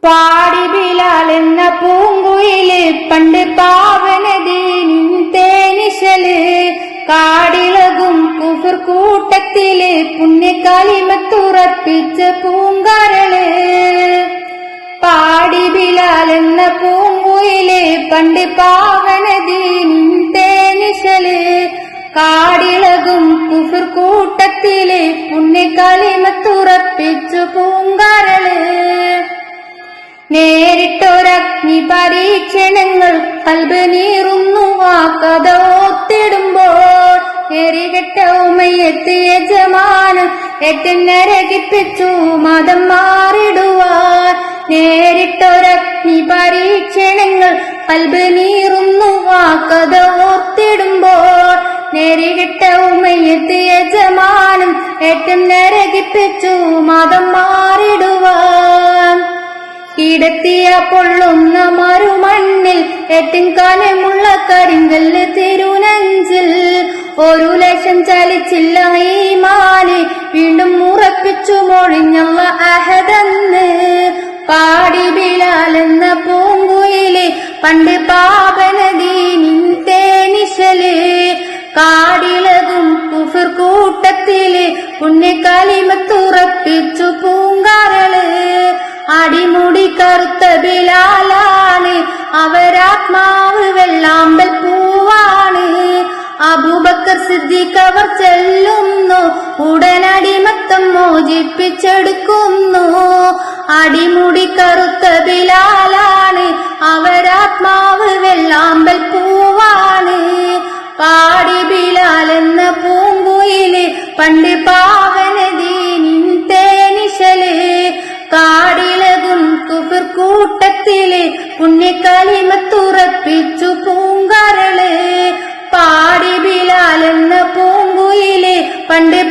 പാടി ബിലാൽ എന്ന പൂങ്കുയില് പണ്ട് പാവനദീനിൻ തേനിശല് കാടിളകും കുഫർ കൂട്ടത്തില് പുണ്യകാലിമത്തുറപ്പിച്ച പൂങ്കാരള്. പാടി ബിലാൽ എന്ന പൂങ്കുയില് പണ്ട് പാവനദീനിൻ തേനിശല് കാടിളകും കുഫർ കൂട്ടത്തില് പുണ്യകാലിമത്തുറപ്പിച്ചു പൂങ്കാരള്. നേരിട്ടൊരഗ്നി പരീക്ഷണങ്ങൾ കൽബ് നീറുന്നു ആ കഥ ഓത്തിടുമ്പോൾ നേരികെട്ട ഉമയ്യത്ത് യജമാനൻ ഏറ്റം നരകിപ്പിച്ചു മതം മാറിടുവാൻ. നേരിട്ടൊരഗ്നി പരീക്ഷണങ്ങൾ കൽബ് നീറുന്നു ആ കഥ ഓർത്തിടുമ്പോൾ നേരികെട്ട ഉമയ്യത്ത് യജമാനൻ ഏറ്റം നരകിപ്പിച്ചു മതം മാറിടുവാൻ. കിടത്തിയ പൊള്ളുന്ന മറുമണ്ണിൽ ഏറ്റവും കനമുള്ള കരിങ്കല്ല് തിരുനെഞ്ചിൽ ഒരു ലക്ഷം ചലിച്ചില്ല ഈമാന് വീണ്ടും ഉറപ്പിച്ചു മൊഴിഞ്ഞുള്ള അഹദന്ന്. പാടി ബിലാൽ എന്ന പൂങ്കുയില് പണ്ട് പാവനദീനിൻ തേനിശല് കാടിളകും കുഫർ കൂട്ടത്തില് പുണ്യകാലിമത്തുറപ്പിച്ചു പൂങ്കാരള്. അടിമുടി കറുത്ത ബിലാലാണ് അവരാത്മാവ് വെള്ളാമ്പൽ പൂവാണ്. അബൂബക്കർ സിദ്ദീഖ് അവർ ചെല്ലുന്നു ഉടനടിമത്തം മോചിപ്പിച്ചെടുക്കുന്നു. അടിമുടി കറുത്ത ബിലാലാണ് അവരാത്മാവ് വെള്ളാമ്പൽ പൂവാണ്. പാടി ബിലാൽ എന്ന പൂങ്കുയില് പണ്ട് പാവനദീനിൻ തേനിശല് കാടിളകും കുഫർ കൂട്ടത്തില് പുണ്യകാലിമത്തുറപ്പിച്ചു പൂങ്കാരള്. പാടി ബിലാൽ എന്ന പൂങ്കുയില് പണ്ട്